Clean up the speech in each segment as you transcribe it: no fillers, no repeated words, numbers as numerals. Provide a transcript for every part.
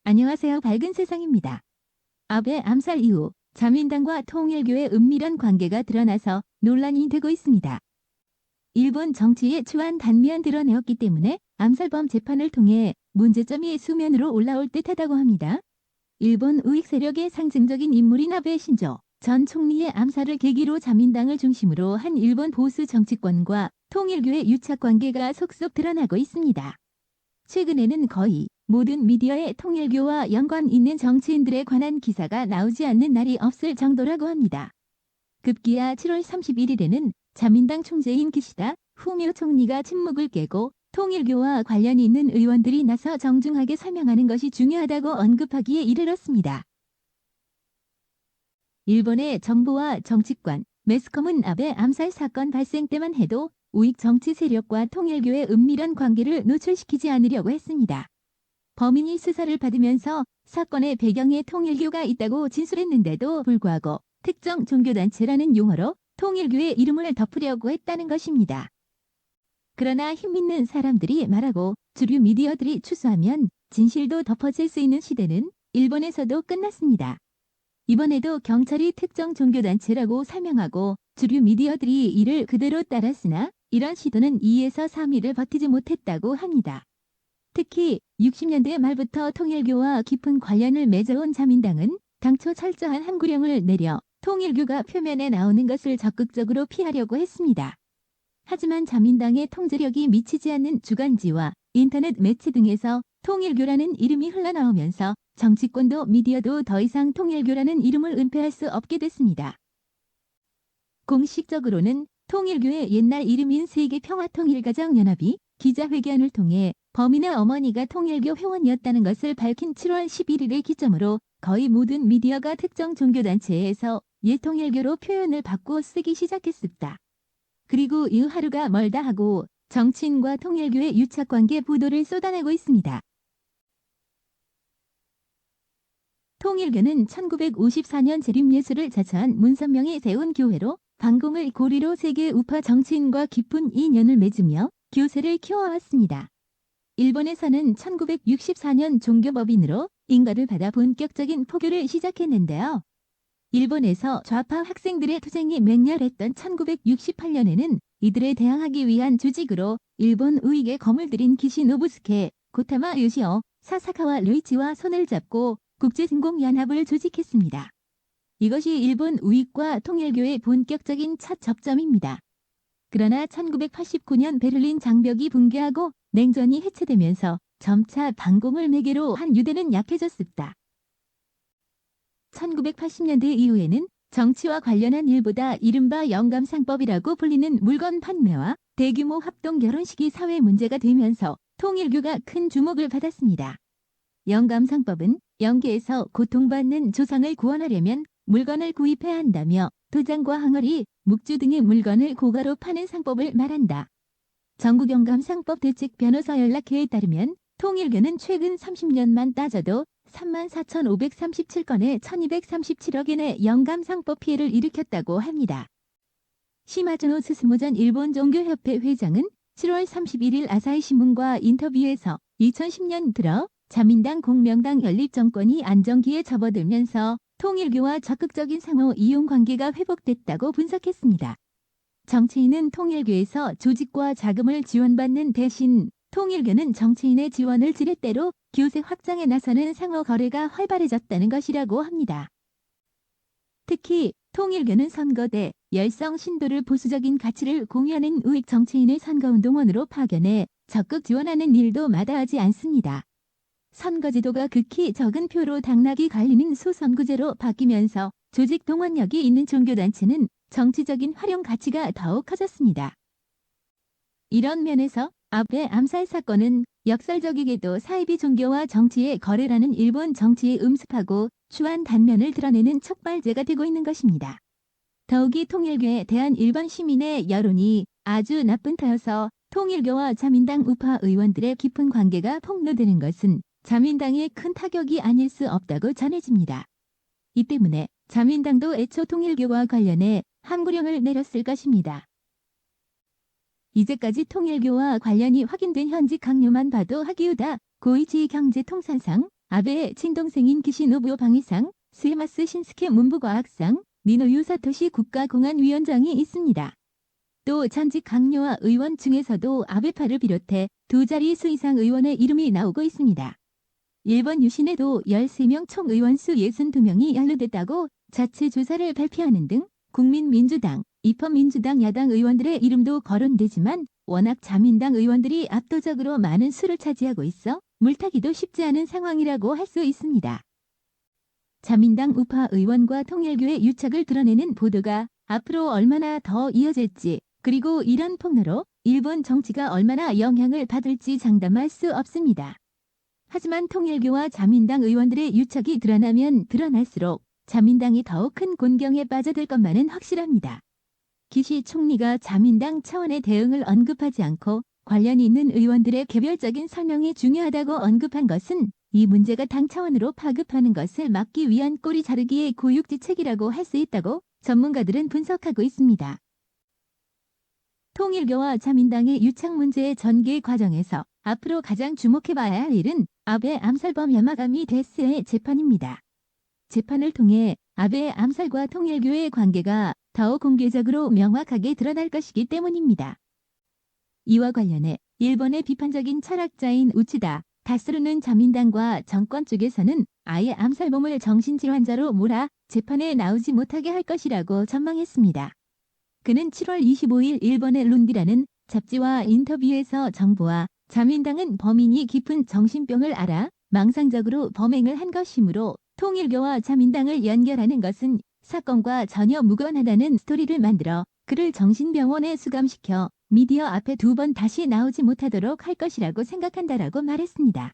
안녕하세요. 밝은 세상입니다. 아베 암살 이후 자민당과 통일교의 은밀한 관계가 드러나서 논란이 되고 있습니다. 일본 정치의 추한 단면 드러내었기 때문에 암살범 재판을 통해 문제점이 수면으로 올라올 듯하다고 합니다. 일본 우익 세력의 상징적인 인물인 아베 신조 전 총리의 암살을 계기로 자민당을 중심으로 한 일본 보수 정치권과 통일교의 유착 관계가 속속 드러나고 있습니다. 최근에는 거의 모든 미디어에 통일교와 연관 있는 정치인들에 관한 기사가 나오지 않는 날이 없을 정도라고 합니다. 급기야 7월 31일에는 자민당 총재인 기시다 후미오 총리가 침묵을 깨고 통일교와 관련이 있는 의원들이 나서 정중하게 설명하는 것이 중요하다고 언급하기에 이르렀습니다. 일본의 정부와 정치권, 매스컴은 아베 암살 사건 발생 때만 해도 우익 정치 세력과 통일교의 은밀한 관계를 노출시키지 않으려고 했습니다. 범인이 수사를 받으면서 사건의 배경에 통일교가 있다고 진술했는데도 불구하고 특정 종교단체라는 용어로 통일교의 이름을 덮으려고 했다는 것입니다. 그러나 힘있는 사람들이 말하고 주류 미디어들이 추수하면 진실도 덮어질 수 있는 시대는 일본에서도 끝났습니다. 이번에도 경찰이 특정 종교단체라고 설명하고 주류 미디어들이 이를 그대로 따랐으나 이런 시도는 2에서 3일을 버티지 못했다고 합니다. 특히 60년대 말부터 통일교와 깊은 관련을 맺어온 자민당은 당초 철저한 함구령을 내려 통일교가 표면에 나오는 것을 적극적으로 피하려고 했습니다. 하지만 자민당의 통제력이 미치지 않는 주간지와 인터넷 매체 등에서 통일교라는 이름이 흘러나오면서 정치권도 미디어도 더 이상 통일교라는 이름을 은폐할 수 없게 됐습니다. 공식적으로는 통일교의 옛날 이름인 세계평화통일가정연합이 기자회견을 통해 범인의 어머니가 통일교 회원이었다는 것을 밝힌 7월 11일을 기점으로 거의 모든 미디어가 특정 종교단체에서 옛 통일교로 표현을 바꾸어 쓰기 시작했습니다. 그리고 이 하루가 멀다 하고 정치인과 통일교의 유착관계 보도를 쏟아내고 있습니다. 통일교는 1954년 재림예수를 자처한 문선명이 세운 교회로 반공을 고리로 세계 우파 정치인과 깊은 인연을 맺으며 교세를 키워왔습니다. 일본에서는 1964년 종교법인으로 인가를 받아 본격적인 포교를 시작했는데요. 일본에서 좌파 학생들의 투쟁이 맹렬했던 1968년에는 이들에 대항하기 위한 조직으로 일본 우익에 검을 들인 기시 노부스케, 고타마 요시오, 사사카와 르이치와 손을 잡고 국제신공연합을 조직했습니다. 이것이 일본 우익과 통일교의 본격적인 첫 접점입니다. 그러나 1989년 베를린 장벽이 붕괴하고 냉전이 해체되면서 점차 반공을 매개로 한 유대는 약해졌습니다. 1980년대 이후에는 정치와 관련한 일보다 이른바 영감상법이라고 불리는 물건 판매와 대규모 합동 결혼식이 사회 문제가 되면서 통일교가 큰 주목을 받았습니다. 영감상법은 영계에서 고통받는 조상을 구원하려면 물건을 구입해야 한다며 도장과 항아리, 묵주 등의 물건을 고가로 파는 상법을 말한다. 전국영감상법 대책 변호사 연락회에 따르면 통일교는 최근 30년만 따져도 34,537건의 1,237억엔의 영감상법 피해를 일으켰다고 합니다. 시마즈노 스스모 전 일본 종교협회 회장은 7월 31일 아사히신문과 인터뷰에서 2010년 들어 자민당 공명당 연립정권이 안정기에 접어들면서 통일교와 적극적인 상호 이용 관계가 회복됐다고 분석했습니다. 정치인은 통일교에서 조직과 자금을 지원받는 대신 통일교는 정치인의 지원을 지렛대로 교세 확장에 나서는 상호 거래가 활발해졌다는 것이라고 합니다. 특히 통일교는 선거대, 열성 신도를 보수적인 가치를 공유하는 우익 정치인을 선거운동원으로 파견해 적극 지원하는 일도 마다하지 않습니다. 선거제도가 극히 적은 표로 당락이 갈리는 소선구제로 바뀌면서 조직 동원력이 있는 종교단체는 정치적인 활용 가치가 더욱 커졌습니다. 이런 면에서 아베 암살 사건은 역설적이게도 사이비 종교와 정치의 거래라는 일본 정치의 음습하고 추한 단면을 드러내는 촉발제가 되고 있는 것입니다. 더욱이 통일교에 대한 일반 시민의 여론이 아주 나쁜 터여서 통일교와 자민당 우파 의원들의 깊은 관계가 폭로되는 것은 자민당에 큰 타격이 아닐 수 없다고 전해집니다. 이 때문에 자민당도 애초 통일교와 관련해 함구령을 내렸을 것입니다. 이제까지 통일교와 관련이 확인된 현직 강요만 봐도 하기우다 고이치 경제통산상 아베의 친동생인 기시노부오 방위상, 스에마스 신스케 문부과학상, 미노유 사토시 국가공안위원장이 있습니다. 또 전직 강요와 의원 중에서도 아베파를 비롯해 두 자릿수 이상 의원의 이름이 나오고 있습니다. 일본 유신에도 13명 총 의원 수 62명이 연루됐다고 자체 조사를 발표하는 등 국민민주당, 입헌민주당 야당 의원들의 이름도 거론되지만 워낙 자민당 의원들이 압도적으로 많은 수를 차지하고 있어 물타기도 쉽지 않은 상황이라고 할 수 있습니다. 자민당 우파 의원과 통일교의 유착을 드러내는 보도가 앞으로 얼마나 더 이어질지, 그리고 이런 폭로로 일본 정치가 얼마나 영향을 받을지 장담할 수 없습니다. 하지만 통일교와 자민당 의원들의 유착이 드러나면 드러날수록 자민당이 더욱 큰 곤경에 빠져들 것만은 확실합니다. 기시 총리가 자민당 차원의 대응을 언급하지 않고 관련 있는 의원들의 개별적인 설명이 중요하다고 언급한 것은 이 문제가 당 차원으로 파급하는 것을 막기 위한 꼬리 자르기의 고육지책이라고 할 수 있다고 전문가들은 분석하고 있습니다. 통일교와 자민당의 유착 문제의 전개 과정에서 앞으로 가장 주목해봐야 할 일은 아베 암살범 야마가미 데스의 재판입니다. 재판을 통해 아베의 암살과 통일교의 관계가 더욱 공개적으로 명확하게 드러날 것이기 때문입니다. 이와 관련해 일본의 비판적인 철학자인 우치다 다스루는 자민당과 정권 쪽에서는 아예 암살범을 정신질환자로 몰아 재판에 나오지 못하게 할 것이라고 전망했습니다. 그는 7월 25일 일본의 룬디라는 잡지와 인터뷰에서 정부와 자민당은 범인이 깊은 정신병을 알아 망상적으로 범행을 한 것이므로 통일교와 자민당을 연결하는 것은 사건과 전혀 무관하다는 스토리를 만들어 그를 정신병원에 수감시켜 미디어 앞에 2번 다시 나오지 못하도록 할 것이라고 생각한다라고 말했습니다.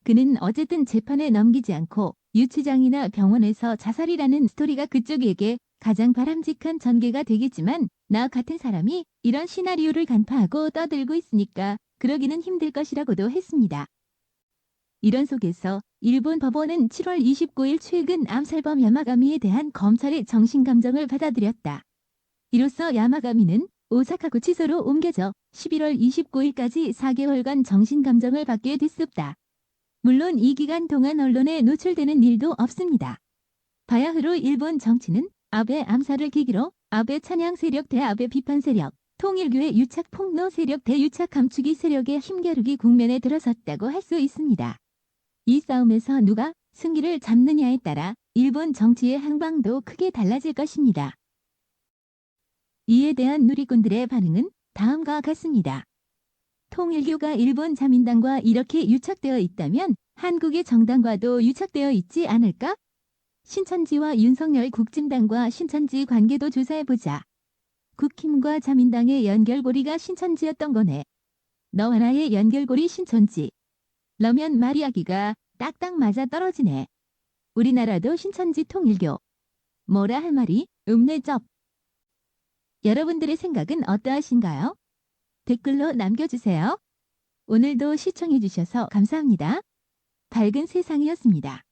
그는 어쨌든 재판에 넘기지 않고 유치장이나 병원에서 자살이라는 스토리가 그쪽에게 가장 바람직한 전개가 되겠지만 나 같은 사람이 이런 시나리오를 간파하고 떠들고 있으니까 그러기는 힘들 것이라고도 했습니다. 이런 속에서 일본 법원은 7월 29일 최근 암살범 야마가미에 대한 검찰의 정신감정을 받아들였다. 이로써 야마가미는 오사카 구치소로 옮겨져 11월 29일까지 4개월간 정신감정을 받게 됐습니다. 물론 이 기간 동안 언론에 노출되는 일도 없습니다. 바야흐로 일본 정치는 아베 암살을 계기로 아베 찬양 세력 대 아베 비판 세력, 통일교의 유착 폭로 세력 대 유착 감추기 세력의 힘겨루기 국면에 들어섰다고 할 수 있습니다. 이 싸움에서 누가 승기를 잡느냐에 따라 일본 정치의 행방도 크게 달라질 것입니다. 이에 대한 누리꾼들의 반응은 다음과 같습니다. 통일교가 일본 자민당과 이렇게 유착되어 있다면 한국의 정당과도 유착되어 있지 않을까? 신천지와 윤석열 국진당과 신천지 관계도 조사해보자. 국힘과 자민당의 연결고리가 신천지였던 거네. 너와 나의 연결고리 신천지. 러면 말이야기가 딱딱 맞아 떨어지네. 우리나라도 신천지 통일교. 뭐라 할 말이 없네 쩝. 여러분들의 생각은 어떠하신가요? 댓글로 남겨주세요. 오늘도 시청해주셔서 감사합니다. 밝은 세상이었습니다.